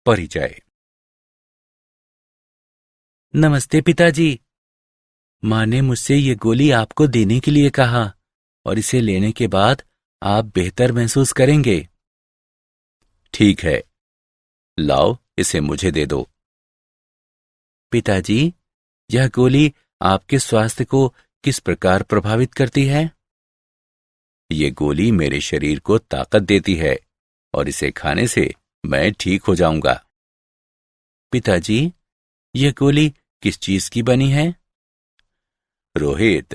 परिचय। नमस्ते पिताजी। माँ ने मुझसे ये गोली आपको देने के लिए कहा और इसे लेने के बाद आप बेहतर महसूस करेंगे। ठीक है, लाओ इसे मुझे दे दो। पिताजी, यह गोली आपके स्वास्थ्य को किस प्रकार प्रभावित करती है? ये गोली मेरे शरीर को ताकत देती है और इसे खाने से मैं ठीक हो जाऊंगा। पिताजी, यह गोली किस चीज की बनी है? रोहित,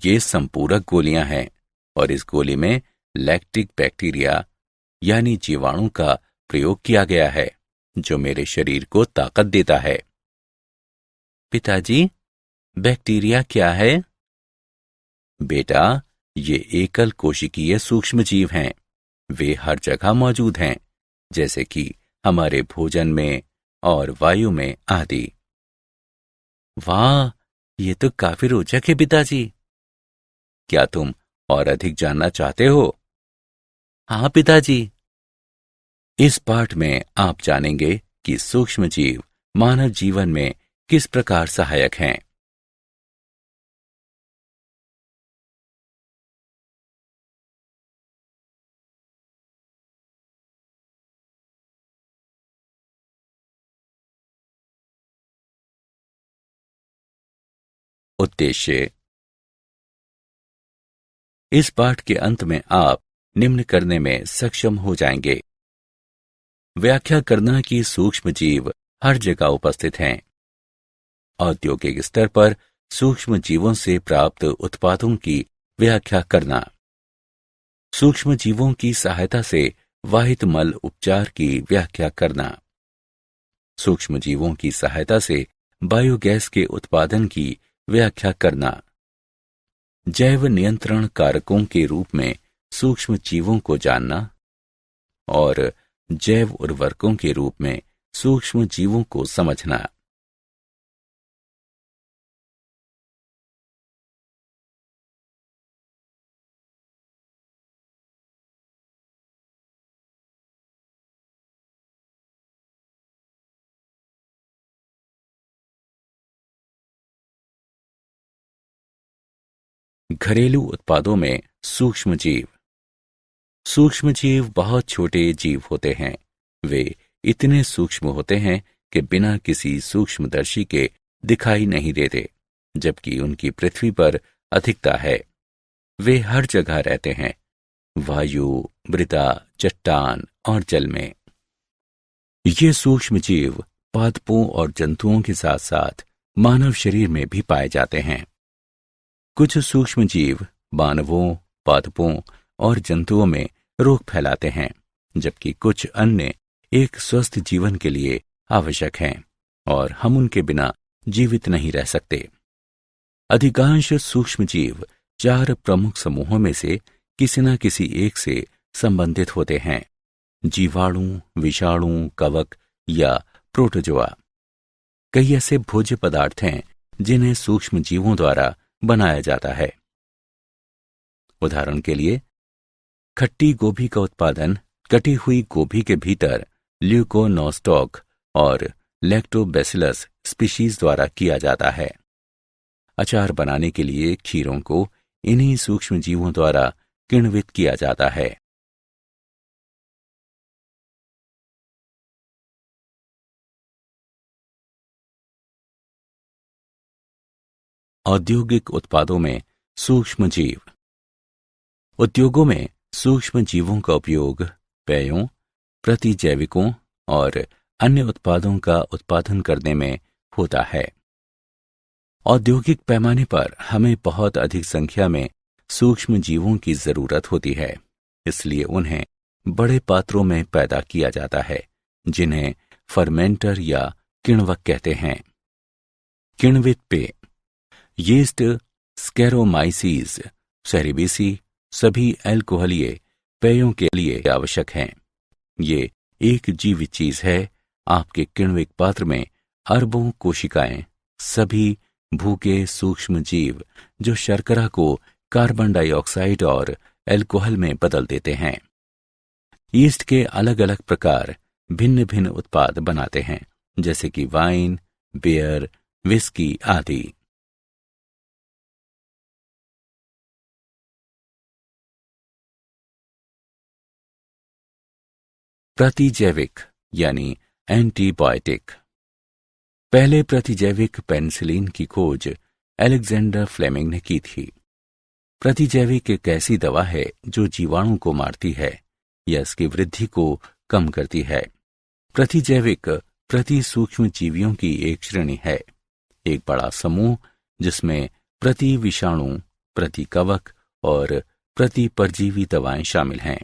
ये संपूरक गोलियां हैं और इस गोली में लैक्टिक बैक्टीरिया यानी जीवाणु का प्रयोग किया गया है जो मेरे शरीर को ताकत देता है। पिताजी, बैक्टीरिया क्या है? बेटा, ये एकल कोशिकीय सूक्ष्म जीव हैं। वे हर जगह मौजूद हैं, जैसे कि हमारे भोजन में और वायु में आदि। वाह, ये तो काफी रोचक है पिताजी। क्या तुम और अधिक जानना चाहते हो? हाँ पिताजी। इस पाठ में आप जानेंगे कि सूक्ष्म जीव मानव जीवन में किस प्रकार सहायक हैं। उद्देश्य। इस पाठ के अंत में आप निम्न करने में सक्षम हो जाएंगे। व्याख्या करना कि सूक्ष्म जीव हर जगह उपस्थित हैं। औद्योगिक स्तर पर सूक्ष्म जीवों से प्राप्त उत्पादों की व्याख्या करना। सूक्ष्म जीवों की सहायता से वाहित मल उपचार की व्याख्या करना। सूक्ष्म जीवों की सहायता से बायोगैस के उत्पादन की व्याख्या करना। जैव नियंत्रण कारकों के रूप में सूक्ष्म जीवों को जानना और जैव उर्वरकों के रूप में सूक्ष्म जीवों को समझना। घरेलू उत्पादों में सूक्ष्म जीव। सूक्ष्म जीव बहुत छोटे जीव होते हैं। वे इतने सूक्ष्म होते हैं कि बिना किसी सूक्ष्मदर्शी के दिखाई नहीं देते, जबकि उनकी पृथ्वी पर अधिकता है। वे हर जगह रहते हैं, वायु, मृदा, चट्टान और जल में। ये सूक्ष्म जीव पादपों और जंतुओं के साथ साथ मानव शरीर में भी पाए जाते हैं। कुछ सूक्ष्म जीव मानवों, पादपों और जंतुओं में रोग फैलाते हैं, जबकि कुछ अन्य एक स्वस्थ जीवन के लिए आवश्यक हैं और हम उनके बिना जीवित नहीं रह सकते। अधिकांश सूक्ष्म जीव 4 प्रमुख समूहों में से किसी न किसी एक से संबंधित होते हैं: जीवाणु, विषाणु, कवक या प्रोटोजोआ। कई ऐसे भोज्य पदार्थ हैं जिन्हें सूक्ष्म जीवों द्वारा बनाया जाता है। उदाहरण के लिए, खट्टी गोभी का उत्पादन कटी हुई गोभी के भीतर ल्यूकोनोस्टॉक और लैक्टोबैसिलस स्पीशीज द्वारा किया जाता है। अचार बनाने के लिए खीरों को इन्हीं सूक्ष्म जीवों द्वारा किण्वित किया जाता है। औद्योगिक उत्पादों में सूक्ष्म जीव। उद्योगों में सूक्ष्म जीवों का उपयोग पेयों, प्रतिजैविकों और अन्य उत्पादों का उत्पादन करने में होता है। औद्योगिक पैमाने पर हमें बहुत अधिक संख्या में सूक्ष्म जीवों की जरूरत होती है, इसलिए उन्हें बड़े पात्रों में पैदा किया जाता है, जिन्हें फर्मेंटर या किण्वक कहते हैं। किण्वित पेय। यीस्ट, स्कैरोमाइसीज, सेरेबेसी सभी अल्कोहलीय पेयों के लिए आवश्यक हैं। ये एक जीवित चीज है। आपके किण्विक पात्र में अरबों कोशिकाएं, सभी भूखे सूक्ष्म जीव जो शर्करा को कार्बन डाइऑक्साइड और अल्कोहल में बदल देते हैं। यीस्ट के अलग अलग प्रकार भिन्न भिन्न उत्पाद बनाते हैं, जैसे कि वाइन, बियर, विस्की आदि। प्रतिजैविक यानी एंटीबायोटिक। पहले प्रतिजैविक पेनिसिलिन की खोज अलेक्जेंडर फ्लेमिंग ने की थी। प्रतिजैविक एक ऐसी दवा है जो जीवाणु को मारती है या इसकी वृद्धि को कम करती है। प्रतिजैविक प्रति सूक्ष्म जीवियों की एक श्रेणी है, एक बड़ा समूह जिसमें प्रति विषाणु, प्रति कवक और प्रति परजीवी दवाएं शामिल हैं।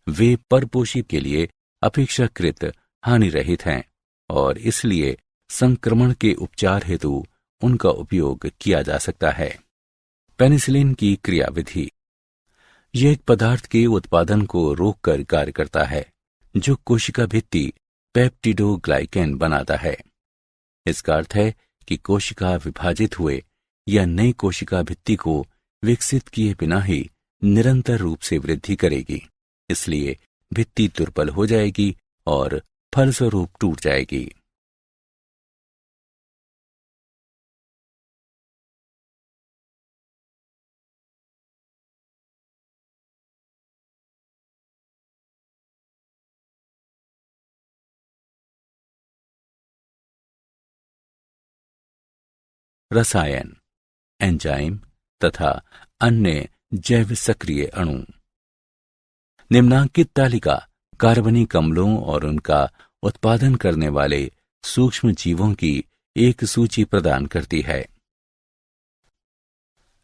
वे परपोषी के लिए अपेक्षाकृत हानि रहित हैं और इसलिए संक्रमण के उपचार हेतु उनका उपयोग किया जा सकता है। पेनिसिलिन की क्रियाविधि। यह एक पदार्थ के उत्पादन को रोककर कार्य करता है जो कोशिका भित्ति पेप्टिडोग्लाइकेन बनाता है। इसका अर्थ है कि कोशिका विभाजित हुए या नई कोशिका भित्ति को विकसित किए बिना ही निरंतर रूप से वृद्धि करेगी, इसलिए भित्ति दुर्बल हो जाएगी और फलस्वरूप टूट जाएगी। रसायन, एंजाइम तथा अन्य जैव सक्रिय अणु। निम्नांकित तालिका कार्बनिक अम्लों और उनका उत्पादन करने वाले सूक्ष्म जीवों की एक सूची प्रदान करती है।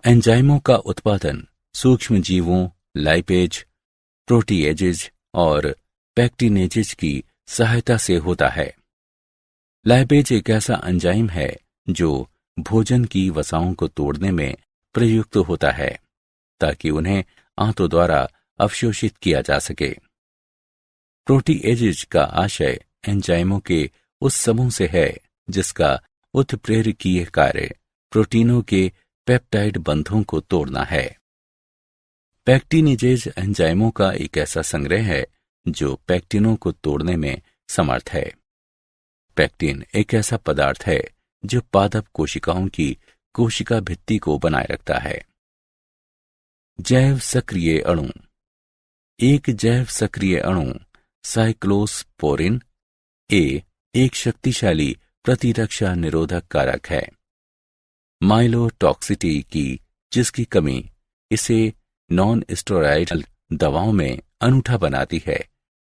एंजाइमों का उत्पादन सूक्ष्म जीवों लाइपेज, प्रोटीएजेज और पैक्टिनेजेज की सहायता से होता है। लाइपेज एक ऐसा एंजाइम है जो भोजन की वसाओं को तोड़ने में प्रयुक्त होता है ताकि उन्हें आंतों द्वारा अवशोषित किया जा सके। प्रोटीएजेज का आशय एंजाइमों के उस समूह से है जिसका उत्प्रेरकीय कार्य प्रोटीनों के पेप्टाइड बंधों को तोड़ना है। पैक्टिनेजेज एंजाइमों का एक ऐसा संग्रह है जो पैक्टिनों को तोड़ने में समर्थ है। पैक्टिन एक ऐसा पदार्थ है जो पादप कोशिकाओं की कोशिका भित्ति को बनाए रखता है। जैव सक्रिय अणु। एक जैव सक्रिय अणु साइक्लोस्पोरिन ए एक शक्तिशाली प्रतिरक्षा निरोधक कारक है। माइलोटॉक्सिटी की जिसकी कमी इसे नॉन स्टेरॉयडल दवाओं में अनूठा बनाती है,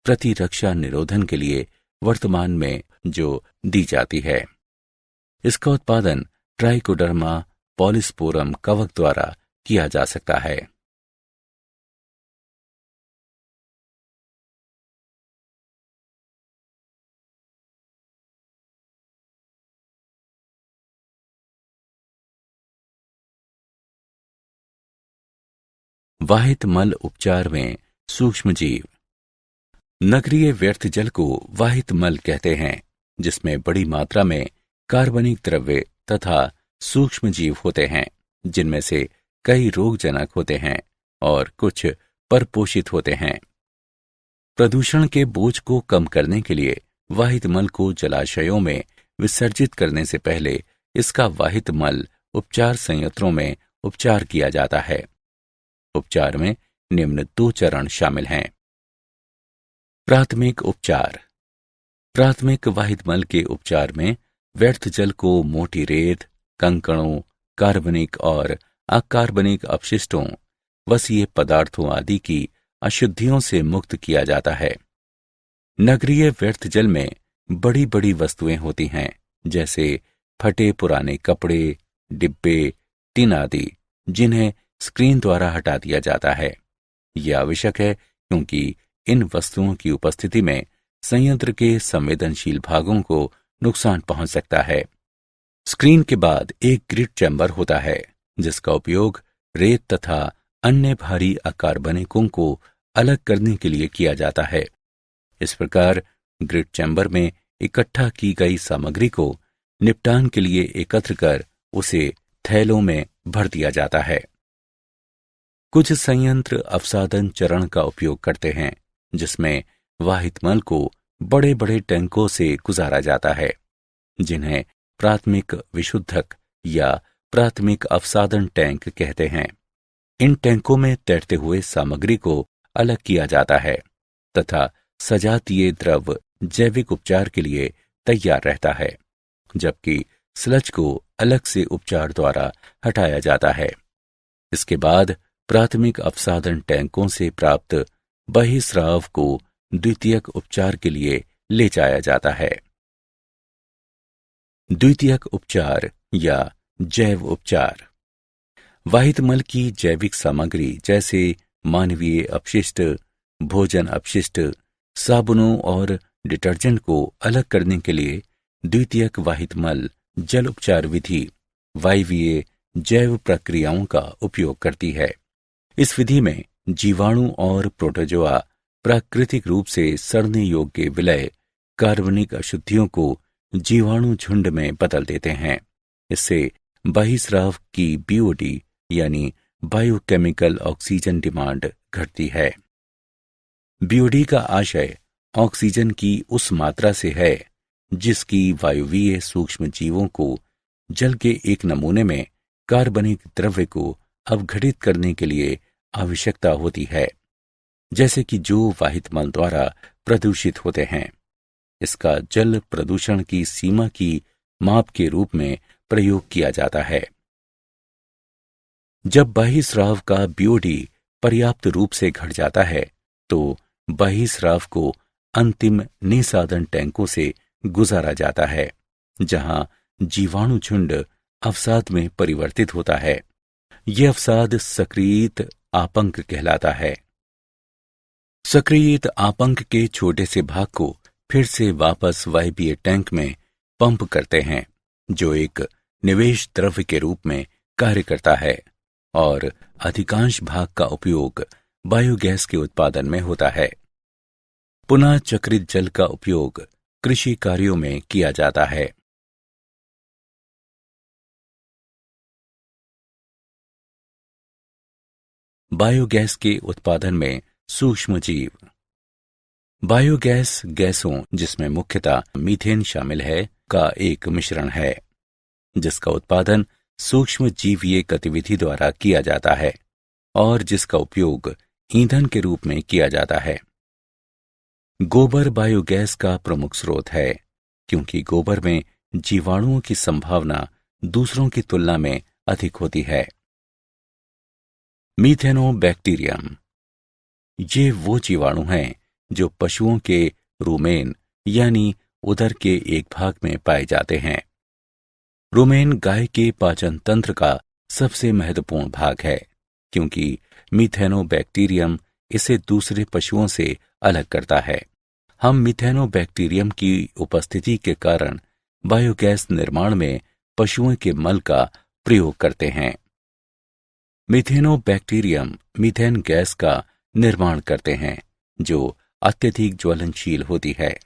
प्रतिरक्षा निरोधन के लिए वर्तमान में जो दी जाती है। इसका उत्पादन ट्राइकोडर्मा पॉलिस्पोरम कवक द्वारा किया जा सकता है। वाहित मल उपचार में सूक्ष्मजीव। नगरीय व्यर्थ जल को वाहित मल कहते हैं, जिसमें बड़ी मात्रा में कार्बनिक द्रव्य तथा सूक्ष्मजीव होते हैं, जिनमें से कई रोगजनक होते हैं और कुछ परपोषित होते हैं। प्रदूषण के बोझ को कम करने के लिए वाहित मल को जलाशयों में विसर्जित करने से पहले इसका वाहित मल उपचार संयंत्रों में उपचार किया जाता है। उपचार में निम्न 2 चरण शामिल हैं। प्राथमिक उपचार। प्राथमिक वाहित मल के उपचार में व्यर्थ जल को मोटी रेत, कंकड़ों, कार्बनिक और अकार्बनिक अपशिष्टों, वसीय पदार्थों आदि की अशुद्धियों से मुक्त किया जाता है। नगरीय व्यर्थ जल में बड़ी बड़ी वस्तुएं होती हैं, जैसे फटे पुराने कपड़े, डिब्बे, टिन आदि, जिन्हें स्क्रीन द्वारा हटा दिया जाता है। यह आवश्यक है क्योंकि इन वस्तुओं की उपस्थिति में संयंत्र के संवेदनशील भागों को नुकसान पहुंच सकता है। स्क्रीन के बाद एक ग्रिड चैम्बर होता है, जिसका उपयोग रेत तथा अन्य भारी अकार्बनिकों को अलग करने के लिए किया जाता है। इस प्रकार ग्रिड चैम्बर में इकट्ठा की गई सामग्री को निपटान के लिए एकत्र कर उसे थैलों में भर दिया जाता है। कुछ संयंत्र अवसादन चरण का उपयोग करते हैं, जिसमें वाहित मल को बड़े बड़े टैंकों से गुजारा जाता है, जिन्हें प्राथमिक विशुद्धक या प्राथमिक अवसादन टैंक कहते हैं। इन टैंकों में तैरते हुए सामग्री को अलग किया जाता है तथा सजातीय द्रव जैविक उपचार के लिए तैयार रहता है, जबकि स्लज को अलग से उपचार द्वारा हटाया जाता है। इसके बाद प्राथमिक अवसादन टैंकों से प्राप्त बहिस्राव को द्वितीयक उपचार के लिए ले जाया जाता है। द्वितीयक उपचार या जैव उपचार वाहित मल की जैविक सामग्री जैसे मानवीय अपशिष्ट, भोजन अपशिष्ट, साबुनों और डिटर्जेंट को अलग करने के लिए द्वितीयक वाहित मल जल उपचार विधि वायवीय जैव प्रक्रियाओं का उपयोग करती है। इस विधि में जीवाणु और प्रोटोजोआ प्राकृतिक रूप से सड़ने योग्य विलय कार्बनिक अशुद्धियों को जीवाणु झुंड में बदल देते हैं। इससे बहिस्राव की बीओडी यानी बायोकेमिकल ऑक्सीजन डिमांड घटती है। बीओडी का आशय ऑक्सीजन की उस मात्रा से है जिसकी वायुवीय सूक्ष्म जीवों को जल के एक नमूने में कार्बनिक द्रव्य को अवघटित करने के लिए आवश्यकता होती है, जैसे कि जो वाहित मल द्वारा प्रदूषित होते हैं। इसका जल प्रदूषण की सीमा की माप के रूप में प्रयोग किया जाता है। जब बहिस्राव का बीओडी पर्याप्त रूप से घट जाता है तो बहिस्राव को अंतिम निसादन टैंकों से गुजारा जाता है, जहां जीवाणु झुंड अवसाद में परिवर्तित होता है। यह अवसाद सक्रियित आपंक कहलाता है। सक्रियित आपंक के छोटे से भाग को फिर से वापस वायवीय टैंक में पंप करते हैं, जो एक निवेश द्रव्य के रूप में कार्य करता है, और अधिकांश भाग का उपयोग बायोगैस के उत्पादन में होता है। पुनः चक्रित जल का उपयोग कृषि कार्यों में किया जाता है। बायोगैस के उत्पादन में सूक्ष्म जीव। बायोगैस गैसों, जिसमें मुख्यतः मीथेन शामिल है, का एक मिश्रण है, जिसका उत्पादन सूक्ष्म जीवीय गतिविधि द्वारा किया जाता है और जिसका उपयोग ईंधन के रूप में किया जाता है। गोबर बायोगैस का प्रमुख स्रोत है, क्योंकि गोबर में जीवाणुओं की संभावना दूसरों की तुलना में अधिक होती है। मीथेनोबैक्टीरियम। ये वो जीवाणु हैं जो पशुओं के रूमेन यानी उदर के एक भाग में पाए जाते हैं। रूमेन गाय के पाचन तंत्र का सबसे महत्वपूर्ण भाग है, क्योंकि मीथेनोबैक्टीरियम इसे दूसरे पशुओं से अलग करता है। हम मीथेनोबैक्टीरियम की उपस्थिति के कारण बायोगैस निर्माण में पशुओं के मल का प्रयोग करते हैं। मीथेनोबैक्टीरियम मीथेन गैस का निर्माण करते हैं, जो अत्यधिक ज्वलनशील होती है।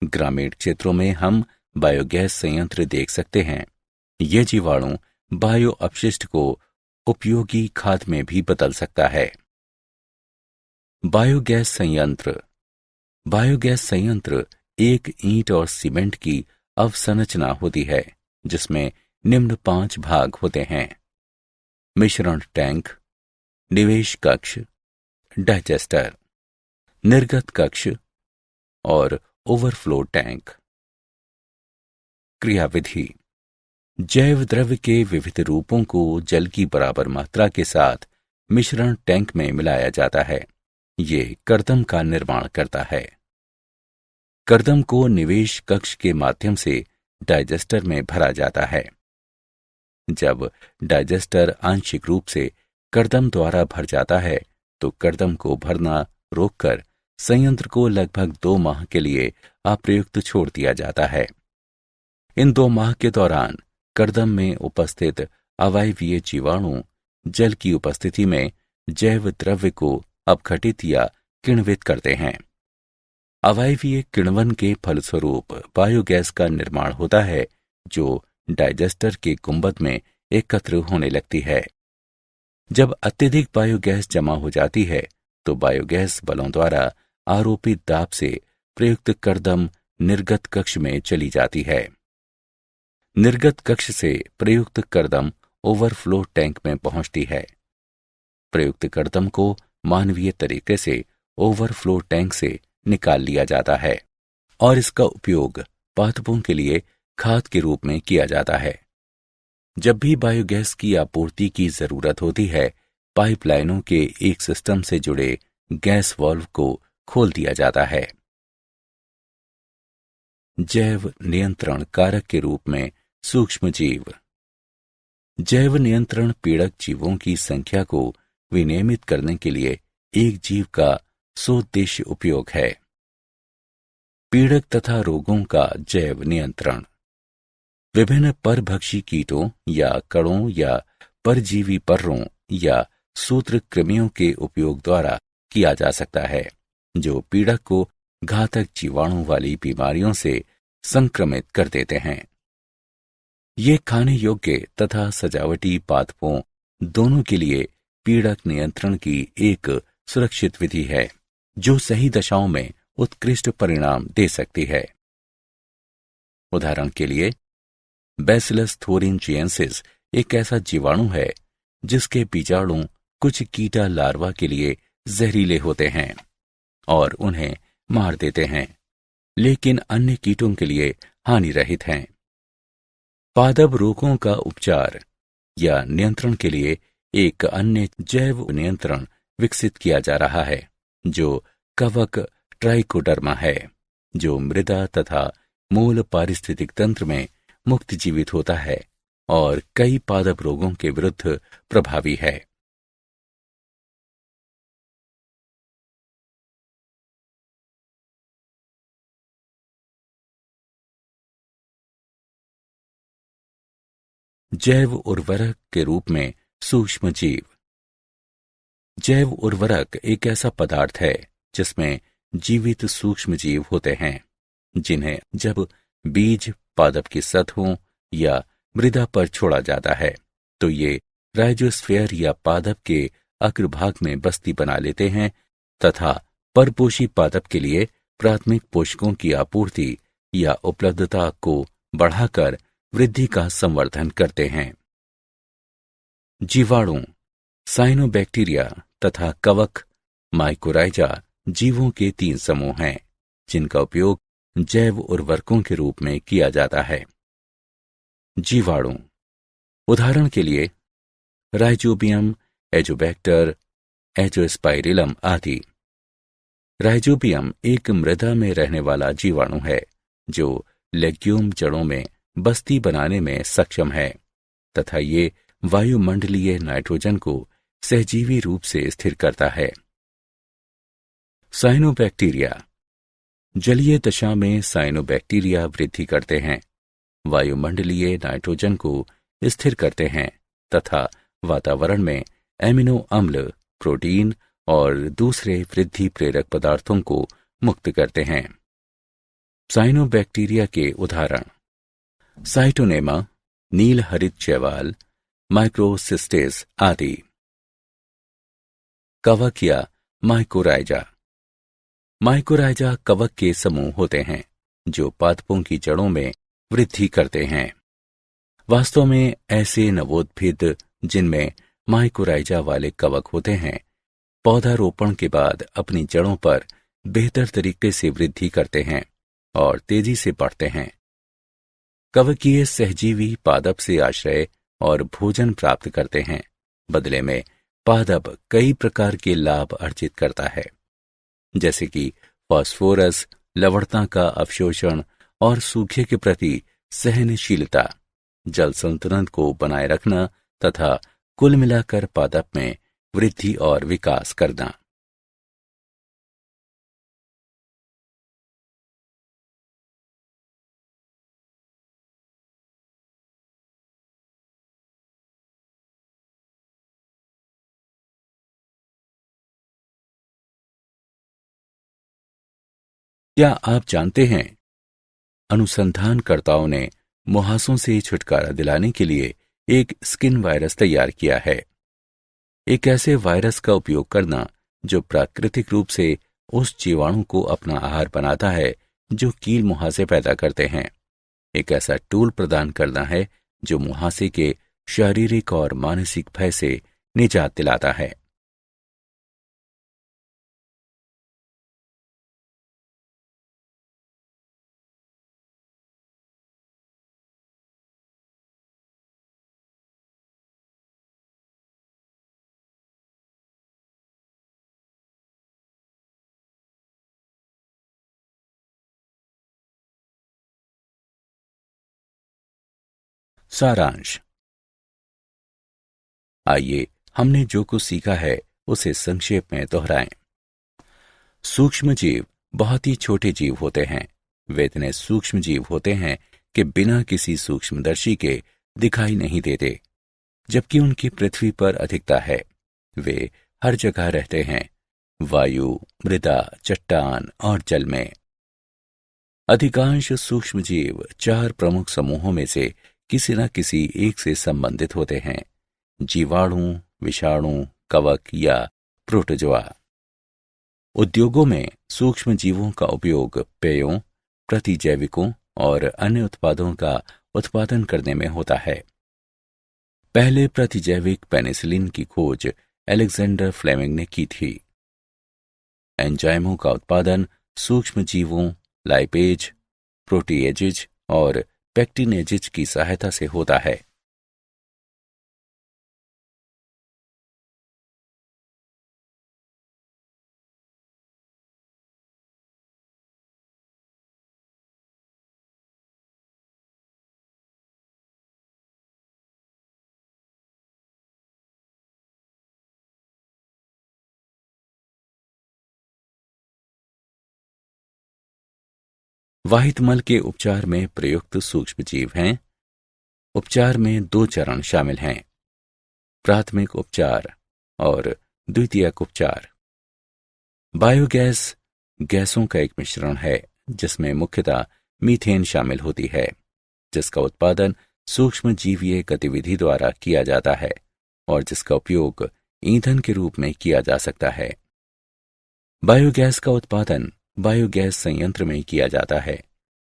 ग्रामीण क्षेत्रों में हम बायोगैस संयंत्र देख सकते हैं। ये जीवाणु बायो अपशिष्ट को उपयोगी खाद में भी बदल सकता है। बायोगैस संयंत्र। बायोगैस संयंत्र एक ईंट और सीमेंट की अवसंरचना होती है, जिसमें निम्न 5 भाग होते हैं: मिश्रण टैंक, निवेश कक्ष, डाइजेस्टर, निर्गत कक्ष और ओवरफ्लो टैंक। क्रियाविधि। जैव द्रव्य के विविध रूपों को जल की बराबर मात्रा के साथ मिश्रण टैंक में मिलाया जाता है। ये कर्दम का निर्माण करता है। कर्दम को निवेश कक्ष के माध्यम से डाइजेस्टर में भरा जाता है। जब डाइजेस्टर आंशिक रूप से कर्दम द्वारा भर जाता है तो कर्दम को भरना रोककर संयंत्र को लगभग 2 माह के लिए अप्रयुक्त छोड़ दिया जाता है। इन 2 माह के दौरान कर्दम में उपस्थित अवायवीय जीवाणु जल की उपस्थिति में जैव द्रव्य को अपघटित या किण्वित करते हैं। अवायवीय किण्वन के फलस्वरूप बायोगैस का निर्माण होता है, जो डाइजेस्टर के गुंबद में एकत्र होने लगती है। जब अत्यधिक बायोगैस जमा हो जाती है तो बायोगैस बलों द्वारा आरोपित दाब से प्रयुक्त कर्दम निर्गत कक्ष में चली जाती है। निर्गत कक्ष से प्रयुक्त कर्दम ओवरफ्लो टैंक में पहुंचती है। प्रयुक्त कर्दम को मानवीय तरीके से ओवरफ्लो टैंक से निकाल लिया जाता है और इसका उपयोग पादपों के लिए खाद के रूप में किया जाता है। जब भी बायोगैस की आपूर्ति की जरूरत होती है, पाइपलाइनों के एक सिस्टम से जुड़े गैस वाल्व को खोल दिया जाता है। जैव नियंत्रण कारक के रूप में सूक्ष्म जीव। जैव नियंत्रण पीड़क जीवों की संख्या को विनियमित करने के लिए एक जीव का सोद्देश्य उपयोग है। पीड़क तथा रोगों का जैव नियंत्रण विभिन्न परभक्षी कीटों या कणों या परजीवी पर्रों या सूत्रकृमियों के उपयोग द्वारा किया जा सकता है, जो पीड़क को घातक जीवाणु वाली बीमारियों से संक्रमित कर देते हैं। ये खाने योग्य तथा सजावटी पादपों दोनों के लिए पीड़क नियंत्रण की एक सुरक्षित विधि है, जो सही दशाओं में उत्कृष्ट परिणाम दे सकती है। उदाहरण के लिए, बैसिलस थोरिनजिएंसिस एक ऐसा जीवाणु है जिसके बीजाणु कुछ कीटा लार्वा के लिए जहरीले होते हैं और उन्हें मार देते हैं, लेकिन अन्य कीटों के लिए हानि रहित हैं। पादप रोगों का उपचार या नियंत्रण के लिए एक अन्य जैव नियंत्रण विकसित किया जा रहा है, जो कवक ट्राइकोडर्मा है, जो मृदा तथा मूल पारिस्थितिक तंत्र में मुक्त जीवित होता है और कई पादप रोगों के विरुद्ध प्रभावी है। जैव उर्वरक के रूप में सूक्ष्म जीव। जैव उर्वरक एक ऐसा पदार्थ है जिसमें जीवित सूक्ष्म जीव होते हैं, जिन्हें जब बीज पादप की सतहों या मृदा पर छोड़ा जाता है तो ये राइजोस्फीयर या पादप के अग्रभाग में बस्ती बना लेते हैं तथा परपोषी पादप के लिए प्राथमिक पोषकों की आपूर्ति या उपलब्धता को बढ़ाकर वृद्धि का संवर्धन करते हैं। जीवाणु, साइनोबैक्टीरिया तथा कवक माइकोराइजा जीवों के 3 समूह हैं, जिनका उपयोग जैव उर्वरकों के रूप में किया जाता है। जीवाणु, उदाहरण के लिए राइजोबियम, एजोबैक्टर, एजोस्पाइरिलम आदि। राइजोबियम एक मृदा में रहने वाला जीवाणु है जो लेग्यूम जड़ों में बस्ती बनाने में सक्षम है तथा ये वायुमंडलीय नाइट्रोजन को सहजीवी रूप से स्थिर करता है। साइनोबैक्टीरिया, जलीय दशा में साइनोबैक्टीरिया वृद्धि करते हैं, वायुमंडलीय नाइट्रोजन को स्थिर करते हैं तथा वातावरण में एमिनो अम्ल, प्रोटीन और दूसरे वृद्धि प्रेरक पदार्थों को मुक्त करते हैं। साइनोबैक्टीरिया के उदाहरण साइटोनेमा, नील हरित शैवाल, माइक्रोसिस्टेस आदि। कवक या माइकोराइजा। माइकोराइजा कवक के समूह होते हैं जो पादपों की जड़ों में वृद्धि करते हैं। वास्तव में ऐसे नवोद्भिद जिनमें माइकोराइजा वाले कवक होते हैं, पौधारोपण के बाद अपनी जड़ों पर बेहतर तरीके से वृद्धि करते हैं और तेजी से बढ़ते हैं। कवकीय सहजीवी पादप से आश्रय और भोजन प्राप्त करते हैं। बदले में पादप कई प्रकार के लाभ अर्जित करता है, जैसे कि फास्फोरस, लवणता का अवशोषण और सूखे के प्रति सहनशीलता, जल संतुलन को बनाए रखना तथा कुल मिलाकर पादप में वृद्धि और विकास करना। क्या आप जानते हैं, अनुसंधानकर्ताओं ने मुहासों से छुटकारा दिलाने के लिए एक स्किन वायरस तैयार किया है। एक ऐसे वायरस का उपयोग करना जो प्राकृतिक रूप से उस जीवाणु को अपना आहार बनाता है जो कील मुहासे पैदा करते हैं। एक ऐसा टूल प्रदान करना है जो मुहासे के शारीरिक और मानसिक भय से निजात दिलाता है। सारांश। आइए हमने जो कुछ सीखा है उसे संक्षेप में दोहराएं। सूक्ष्म जीव बहुत ही छोटे जीव होते हैं। वे इतने सूक्ष्म जीव होते हैं कि बिना किसी सूक्ष्मदर्शी के दिखाई नहीं देते, जबकि उनकी पृथ्वी पर अधिकता है। वे हर जगह रहते हैं, वायु, मृदा, चट्टान और जल में। अधिकांश सूक्ष्म जीव 4 प्रमुख समूहों में से किसी न किसी एक से संबंधित होते हैं: जीवाणु, विषाणु, कवक या प्रोटोजोआ। उद्योगों में सूक्ष्म जीवों का उपयोग पेयों, प्रतिजैविकों और अन्य उत्पादों का उत्पादन करने में होता है। पहले प्रतिजैविक पेनिसिलिन की खोज अलेक्जेंडर फ्लेमिंग ने की थी। एंजाइमों का उत्पादन सूक्ष्म जीवों, लाइपेज, प्रोटीएजेज और पेक्टिनेजेज की सहायता से होता है। वाहित मल के उपचार में प्रयुक्त सूक्ष्म जीव हैं। उपचार में 2 चरण शामिल हैं: प्राथमिक उपचार और द्वितीयक उपचार। बायोगैस गैसों का एक मिश्रण है जिसमें मुख्यतः मीथेन शामिल होती है, जिसका उत्पादन सूक्ष्म जीवीय गतिविधि द्वारा किया जाता है और जिसका उपयोग ईंधन के रूप में किया जा सकता है। बायोगैस का उत्पादन बायोगैस संयंत्र में किया जाता है।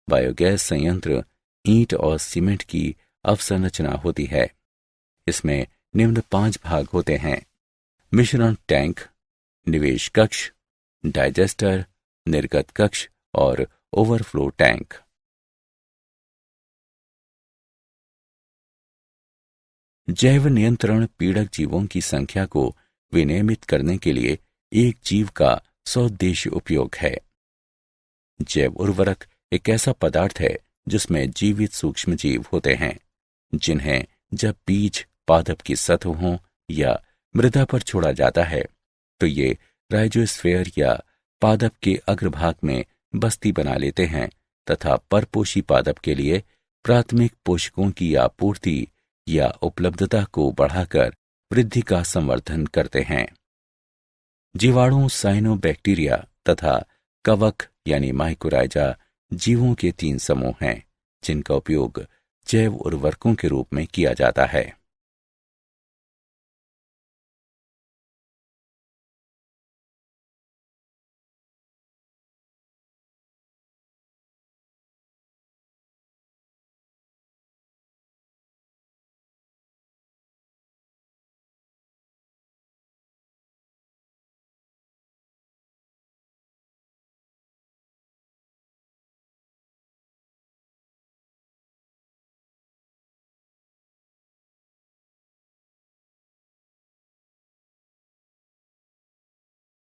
बायोगैस संयंत्र ईंट और सीमेंट की अवसंरचना होती है। इसमें निम्न 5 भाग होते हैं: मिश्रण टैंक, निवेश कक्ष, डाइजेस्टर, निर्गत कक्ष और ओवरफ्लो टैंक। जैव नियंत्रण पीड़क जीवों की संख्या को विनियमित करने के लिए एक जीव का सौदेश्य उपयोग है। जैव उर्वरक एक ऐसा पदार्थ है जिसमें जीवित सूक्ष्म जीव होते हैं, जिन्हें जब बीज पादप की सतहों या मृदा पर छोड़ा जाता है तो ये राइजोस्फीयर या पादप के अग्रभाग में बस्ती बना लेते हैं तथा परपोषी पादप के लिए प्राथमिक पोषकों की आपूर्ति या उपलब्धता को बढ़ाकर वृद्धि का संवर्धन करते हैं। जीवाणु, साइनोबैक्टीरिया तथा कवक यानी माइकोराइजा जीवों के 3 समूह हैं जिनका उपयोग जैव उर्वरकों के रूप में किया जाता है।